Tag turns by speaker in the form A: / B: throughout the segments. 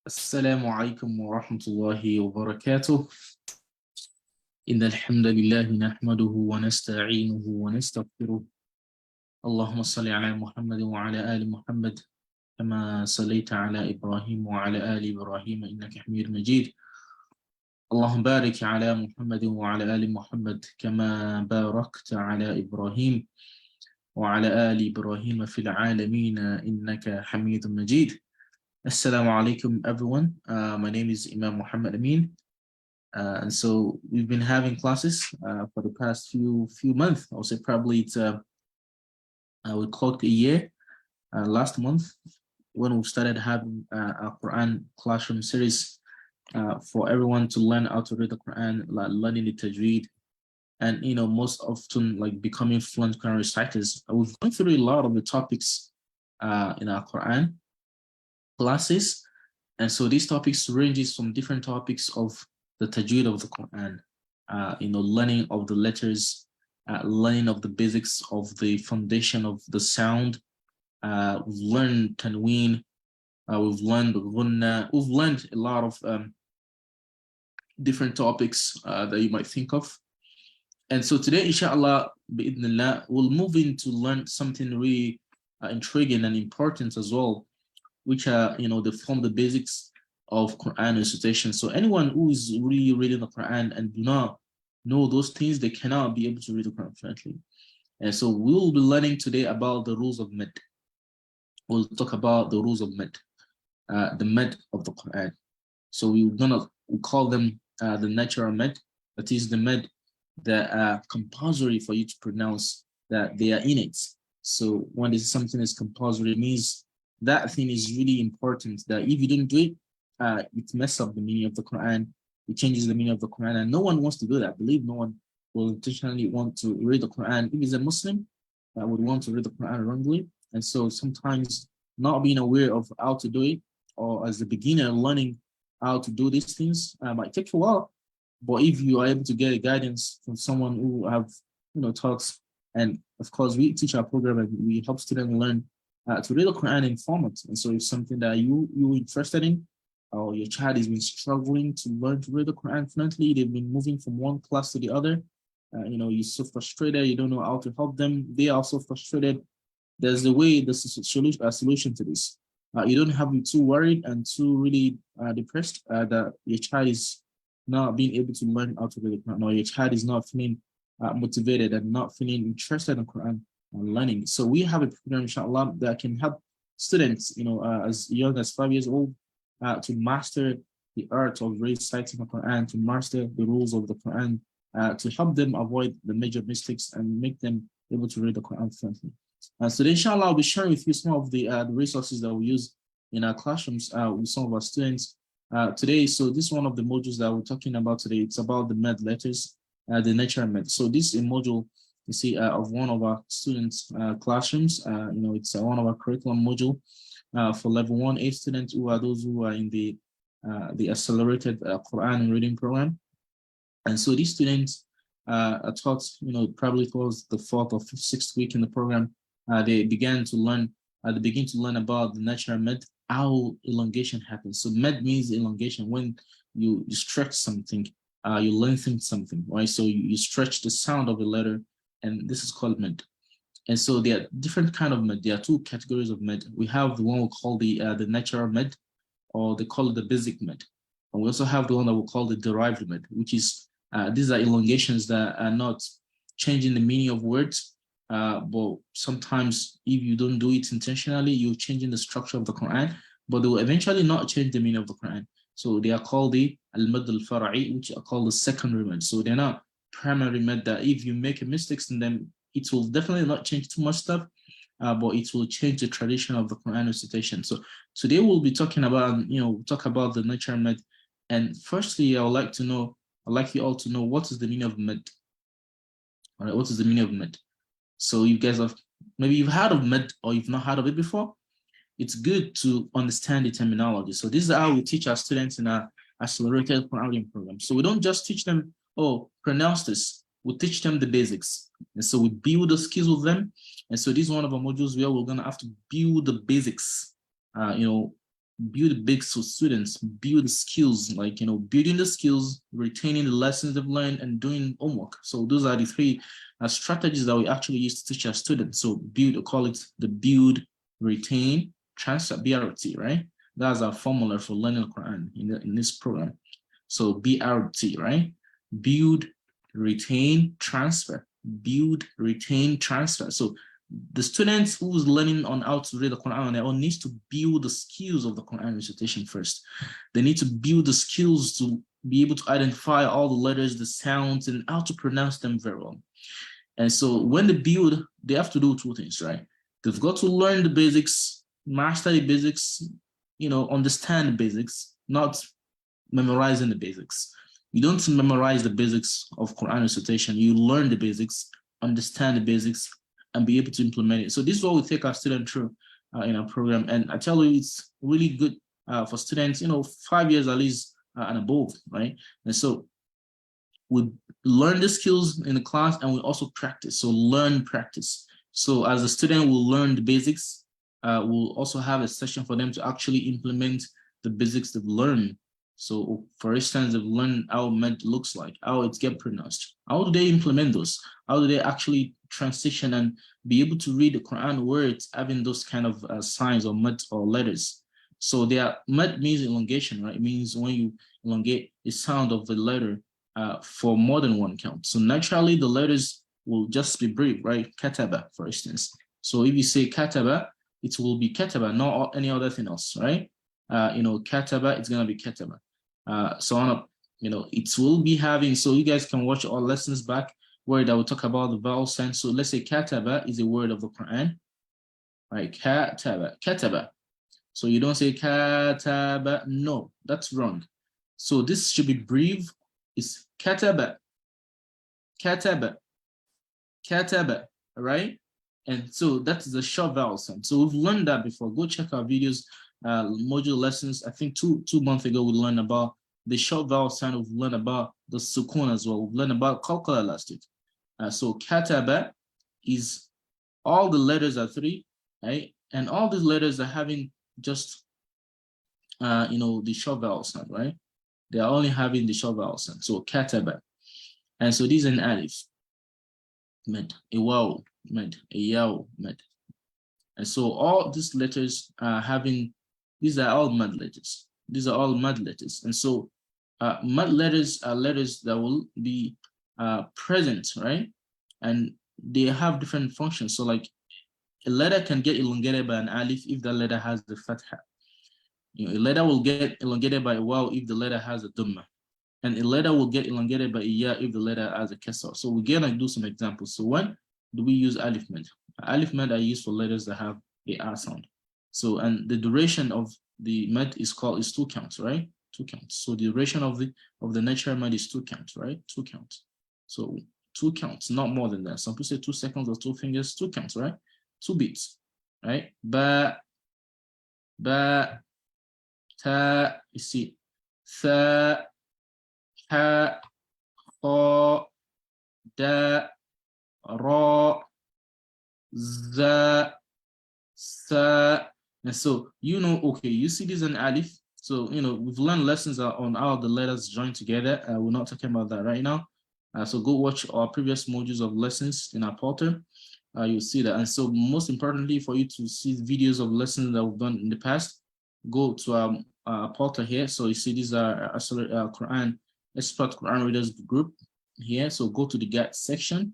A: السلام عليكم ورحمة الله وبركاته. إن الحمد لله نحمده ونستعينه ونستغفره. اللهم صل على محمد وعلى آل محمد كما صليت على إبراهيم وعلى آل إبراهيم إنك حميد مجيد. اللهم بارك على محمد وعلى آل محمد كما باركت على إبراهيم وعلى آل إبراهيم في العالمين إنك حميد مجيد. Assalamu alaikum everyone. My name is Imam Muhammad Amin. And so we've been having classes for the past few months. I would say probably it's we clocked a year last month when we started having a Quran classroom series for everyone to learn how to read the Quran, like learning the tajweed, and most often like becoming fluent Quran reciters. We've gone through a lot of the topics in our Quran classes, and so these topics ranges from different topics of the tajweed of the Quran, learning of the letters, learning of the basics of the foundation of the sound. We've learned tanween, we've learned ghunna, we've learned a lot of different topics that you might think of. And so today, inshallah, bi'idhnillah, we'll move in to learn something really intriguing and important as well, which are, they form the basics of Quran recitation. So anyone who is really reading the Quran and do not know those things, they cannot be able to read the Quran fluently. And so we will be learning today about the rules of med. We'll talk about the rules of med, the med of the Quran. So we call them the natural med. That is the med that are compulsory for you to pronounce, that they are innate. So when this is something is compulsory, it means that thing is really important, that if you don't do it, it messes up the meaning of the Quran, it changes the meaning of the Quran, and no one wants to do that. I believe no one will intentionally want to read the Quran. If he's a Muslim, that would want to read the Quran wrongly. And so sometimes not being aware of how to do it, or as a beginner learning how to do these things, might take a while. But if you are able to get a guidance from someone who have, talks, and of course we teach our program and we help students learn to read the Quran in format. And so it's something that you're interested in, or your child has been struggling to learn to read the Quran fluently, they've been moving from one class to the other, you're so frustrated, you don't know how to help them, they are also frustrated. There's a way, there's a solution to this. You don't have to be too worried and too really depressed that your child is not being able to learn how to read the Quran, or your child is not feeling motivated and not feeling interested in Quran learning. So we have a program, inshallah, that can help students, as young as 5 years old, to master the art of reciting the Quran, to master the rules of the Quran, to help them avoid the major mistakes and make them able to read the Quran fluently. So inshallah, I'll be sharing with you some of the resources that we use in our classrooms with some of our students today. So this is one of the modules that we're talking about today. It's about the med letters, the natural med. So this is a module, you see, of one of our students' classrooms. It's one of our curriculum module for level 1A students, who are those who are in the accelerated Quran Reading Program. And so these students are taught, probably towards the 4th or 5th, 6th week in the program, they begin to learn about the natural med, how elongation happens. So med means elongation, when you stretch something, you lengthen something, right? So you stretch the sound of a letter, and this is called med. And so there are different kind of med. There are two categories of med. We have the one we call the natural med, or they call it the basic med. And we also have the one that we call the derived med, which is these are elongations that are not changing the meaning of words, but sometimes if you don't do it intentionally, you're changing the structure of the Quran, but they will eventually not change the meaning of the Quran. So they are called the al-mad al-fara'i, which are called the secondary med. So they're not primary med that if you make a mistakes in them, it will definitely not change too much stuff, but it will change the tradition of the Quran recitation. So today we'll be talking about, talk about the natural med. And firstly, I'd like you all to know what is the meaning of med. All right, what is the meaning of med? So you guys have, maybe you've heard of med or you've not heard of it before. It's good to understand the terminology. So this is how we teach our students in our accelerated Quran Reading Program. So we don't just teach them, pronounce this. We teach them the basics. And so we build the skills with them. And so this is one of our modules where we're going to have to build the basics, build big students, build skills, like, building the skills, retaining the lessons they've learned, and doing homework. So those are the three strategies that we actually use to teach our students. So build, call it the build, retain, transfer, BRT, right? That's our formula for learning the Quran in this program. So BRT, right? Build, retain, transfer. Build, retain, transfer. So the students who's learning on how to read the Quran on their own needs to build the skills of the Quran recitation first. They need to build the skills to be able to identify all the letters, the sounds, and how to pronounce them very well. And so when they build, they have to do two things, right? They've got to learn the basics, master the basics, understand the basics, not memorizing the basics. You don't memorize the basics of Quran recitation. You learn the basics, understand the basics, and be able to implement it. So this is what we take our students through in our program. And I tell you, it's really good for students, 5 years at least and above, right? And so we learn the skills in the class, and we also practice. So learn, practice. So as a student will learn the basics, we'll also have a session for them to actually implement the basics they've learned. So for instance, they've learned how med looks like, how it gets pronounced. How do they implement those? How do they actually transition and be able to read the Quran words having those kind of signs or med or letters? So med means elongation, right? It means when you elongate the sound of the letter for more than one count. So naturally, the letters will just be brief, right? Kataba, for instance. So if you say kataba, it will be kataba, not any other thing else, right? Kataba, it's gonna be kataba. So on, it will be having. So you guys can watch our lessons back where that will talk about the vowel sound. So let's say kataba is a word of the Quran, right? Kataba. So you don't say kataba. No, that's wrong. So this should be brief. It's kataba, right? And so that's the short vowel sound. So we've learned that before. Go check our videos, module lessons. I think two months ago we learned about the short vowel sound. We've learned about the sukun as well. We've learned about qalqala last week. So kataba is all the letters are three, right? And all these letters are having just the short vowel sound, right? They are only having the short vowel sound. So kataba. And so these are an alif, med, a waw, med, a yaw, med. And so all these letters are having, these are all mad letters. These are all mad letters. And so mad letters are letters that will be present, right? And they have different functions. So like a letter can get elongated by an alif if that letter has the fatha. A letter will get elongated by a waw if the letter has a dhamma. And a letter will get elongated by a ya if the letter has a kasra. So we're gonna do some examples. So when do we use alif med? Alif med are used for letters that have a R sound. So, and the duration of the med is 2 counts, right? 2 counts. So the duration of the natural med is 2 counts, right? 2 counts. So 2 counts, not more than that. Some people say 2 seconds or 2 fingers, 2 counts, right? 2 beats, right? Ba, ta, you see, tha, ha, kha, da, ra, za, sa. And so, okay, you see this an alif. So, we've learned lessons on how the letters join together. We're not talking about that right now. So go watch our previous modules of lessons in our portal. You'll see that. And so most importantly, for you to see videos of lessons that we've done in the past, go to our portal here. So you see these are Quran expert Quran readers group here. So go to the guide section.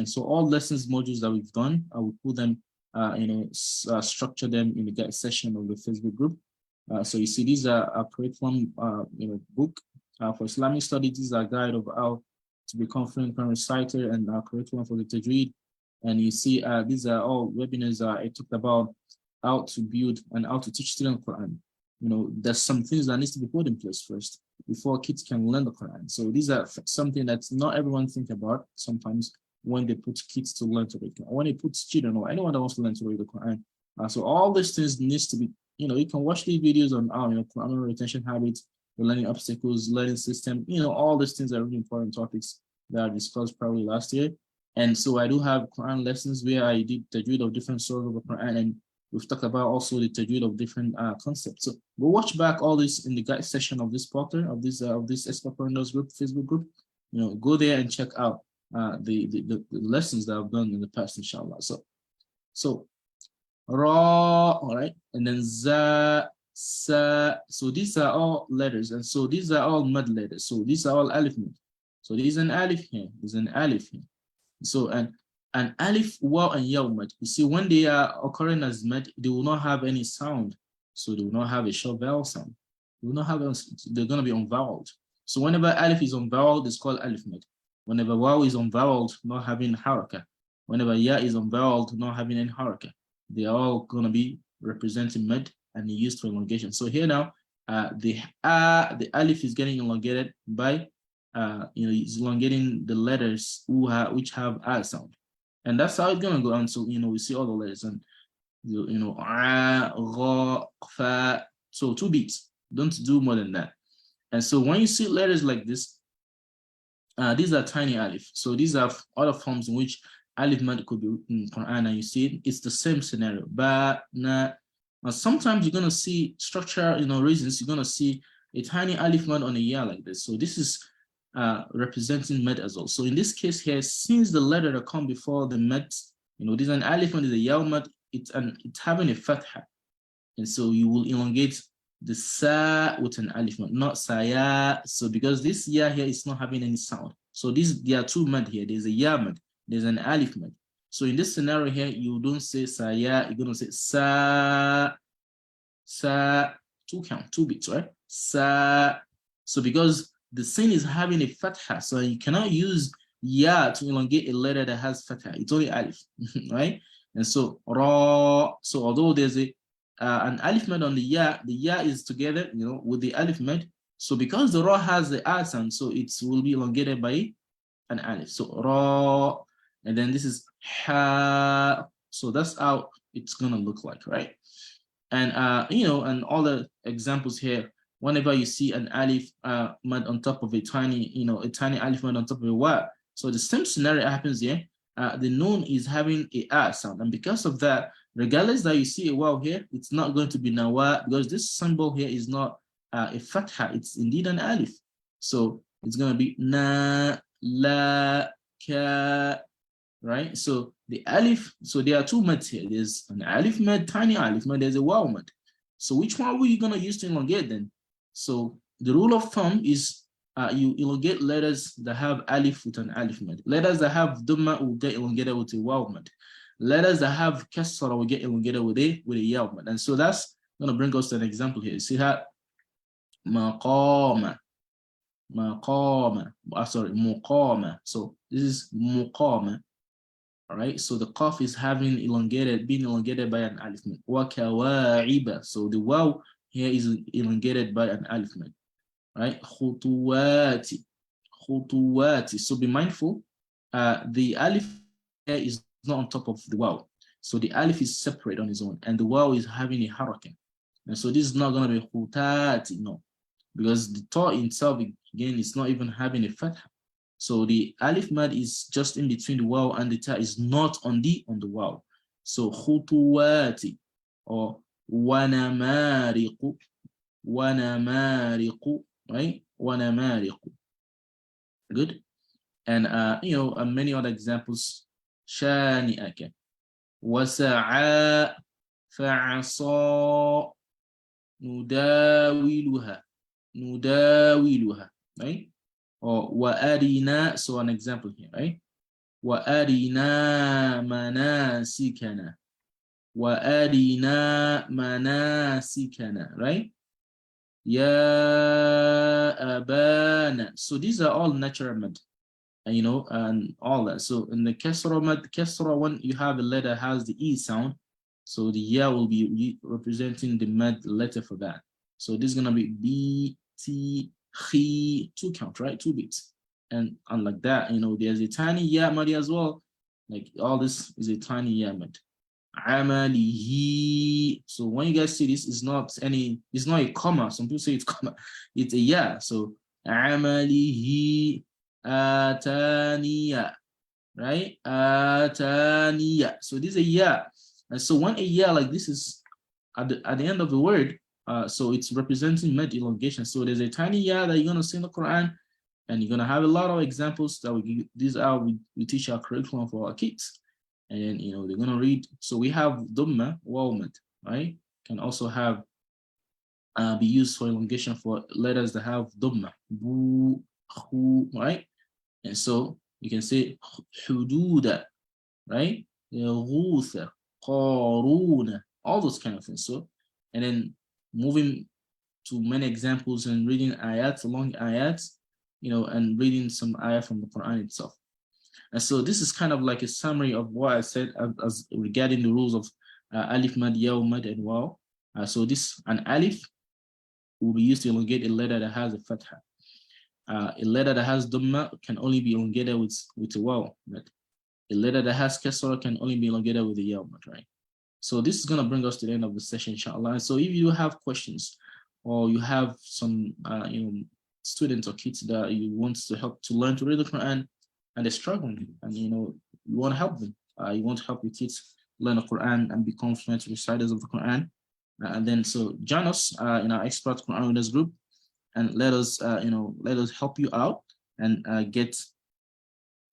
A: So all lessons modules that we've done, I will put them, structure them in the guide section of the Facebook group. So you see these are a curriculum, book for Islamic studies. This is a guide of how to be confident Quran reciter and our curriculum for the tajweed. And you see these are all webinars I talked about how to build and how to teach students Quran. There's some things that needs to be put in place first before kids can learn the Quran. So these are something that not everyone think about sometimes when they put kids to learn to read. When they put children or anyone that wants to learn to read the Quran. So all these things needs to be, you can watch these videos on Quran retention habits, the learning obstacles, learning system, all these things are really important topics that I discussed probably last year. And so I do have Quran lessons where I did tajweed of different surahs of the Quran, and We've talked about also the tajweed of different concepts. So go watch back all this in the guide session of this portal, of this expert partners group, Facebook group. Go there and check out the lessons that I've done in the past, inshallah. So ra, all right, and then za, sa. So these are all letters, and so these are all mud letters. So these are all alif mud. So there's an alif here, there's an alif here. So and alif, waw, and yaw mud. You see, when they are occurring as mud, they will not have any sound. So they will not have a short vowel sound. They will not have. They're going to be unvoweled. So whenever alif is unvoweled, it's called alif mud. Whenever waw is unvoweled, not having haraka. Whenever ya is unvoweled, not having any haraka. They are all going to be representing mud and used for elongation. So here now, the alif is getting elongated by it's elongating the letters which have a sound, and that's how it's gonna go on. So we see all the letters, and fa. So 2 beats. Don't do more than that. And so when you see letters like this, these are tiny alif. So these are other forms in which alif mad could be in Quran, and you see it. It's the same scenario. Ba, na. Sometimes you're gonna see structure, reasons. You're gonna see a tiny alif mad on a ya like this. So this is representing med as well. So in this case here, since the letter that come before the med, there's an alif and there's a yaw mad, it's having a fatha, and so you will elongate the sa with an alif mad, not saya. So because this ya here is not having any sound, so there are 2 mad here. There's a ya mad, there's an alif mad. So in this scenario here, you don't say saya, you're gonna say sa, 2 count, 2 beats, right? Sa. So because the sin is having a fatha, so you cannot use ya to elongate a letter that has fatha. It's only alif, right? And so ra. So although there's an alif mad on the ya is together, with the alif mad. So because the ra has the a sound, so it will be elongated by an alif. So ra, and then this is ha. So that's how it's gonna look like, right? And and all the examples here. Whenever you see an alif mad on top of a tiny alif mad on top of a wa, so the same scenario happens here. The noon is having a sound, and because of that, regardless that you see a waw here, it's not going to be nawa, because this symbol here is not a fatha, it's indeed an alif. So it's going to be na, la, ka, right? So the alif, so there are 2 mads here. There's an alif mad, tiny alif mad, there's a waw mad. So which one were you going to use to elongate then? So the rule of thumb is you elongate letters that have alif with an alif mad. Letters that have dhamma will get elongated with a waw mad. Letters that have kasra will get elongated with a yaw mad. And so that's going to bring us to an example here. See how maqama, muqama. So this is muqama. All right, so the qaf is being elongated by an alif mad. Wa kawa'iba. So the waw here is elongated by an alif mad, right? Khutuwati. So be mindful, the alif here is not on top of the waw. So the alif is separate on its own, and the waw is having a hurricane. And so this is not going to be khutati, no, because the ta itself, again, is not even having a fatha. So the alif mad is just in between the waw, and the ta is not on the waw. So khutuwati, or wanamariqu, right? Wanamariqu. Good. And many other examples. Shani'aka, wasa'a, fa'asa, nudawiluha, right? Or wa'arina. So an example here, right? Wa'arina manasikana. Wa'arina manasikana, right? Ya abana. So these are all natural mad, and all that. So in the kasra mad, kasra, when you have a letter that has the e sound, so the ya will be representing the mad letter for that. So this is gonna be b, t, khi, 2 count, right? 2 beats. And unlike that, there's a tiny ya mad as well. Like all this is a tiny ya mad. Amalihi. So when you guys see this, it's not a comma. Some people say it's comma. It's a ya. So amalihi ataniya, right? Ataniya. So this is a ya. And so when a yeah like this is at the end of the word, so it's representing med elongation. So there's a tiny yeah that you're gonna see in the Quran, and you're gonna have a lot of examples that these are we teach our curriculum for our kids, and then they're gonna read. So we have dhamma, wawmed, right? Can also have be used for elongation for letters that have dhamma, bu, khu, right? And so you can say hududa, right? Ghutha, qaruna, all those kind of things. So, and then moving to many examples and reading ayats, long ayats, and reading some ayat from the Quran itself. And so this is kind of like a summary of what I said as regarding the rules of alif, mad, yaw, mad, and waw. So an alif will be used to elongate a letter that has a fatha. A letter that has dhamma can only be elongated with a waw. A letter that has kasra can only be elongated with a yaw, right? So this is going to bring us to the end of the session, inshallah. And so if you have questions or you have some, students or kids that you want to help to learn to read the Quran and they're struggling and, you want to help them. You want to help your kids learn the Quran and become fluent reciters of the Quran. And then so join us in our expert Quran readers group and let us help you out and get,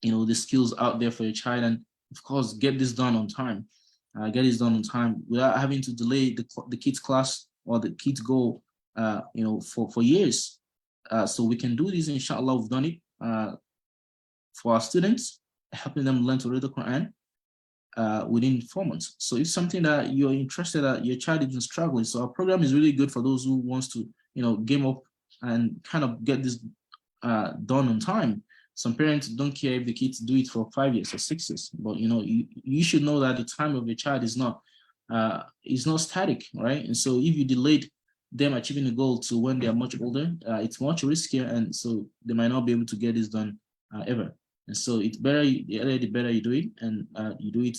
A: the skills out there for your child. And of course, get this done on time. Get this done on time without having to delay the kids' class or the kids' goal, for years. So we can do this, inshallah. We've done it for our students, helping them learn to read the Quran within 4 months. So it's something that you're interested that your child is struggling. So our program is really good for those who wants to, game up and kind of get this done on time. Some parents don't care if the kids do it for 5 years or 6 years, but you should know that the time of your child is not static, right? And so if you delayed them achieving the goal to when they are much older, it's much riskier, and so they might not be able to get this done ever. And so it's better the better you do it, and you do it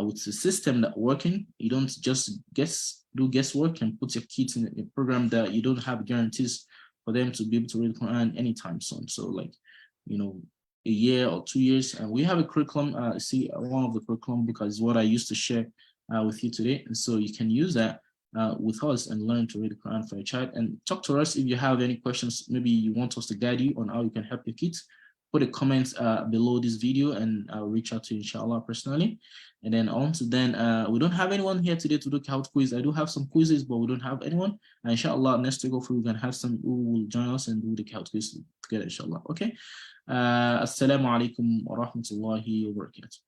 A: with the system that working. You don't just do guesswork and put your kids in a program that you don't have guarantees for them to be able to read the Quran anytime soon. So like, a year or 2 years. And we have a curriculum, one of the curriculum, because it's what I used to share with you today. And so you can use that with us and learn to read the Quran for your child. And talk to us if you have any questions. Maybe you want us to guide you on how you can help your kids. Put a comment below this video and I'll reach out to you, inshallah, personally. And then we don't have anyone here today to do Kahoot quiz. I do have some quizzes, but we don't have anyone. And inshallah, next week, hopefully we can have some who will join us and do the Kahoot quiz together, inshallah. Okay. Assalamu alaikum wa rahmatullahi wa barakatuh.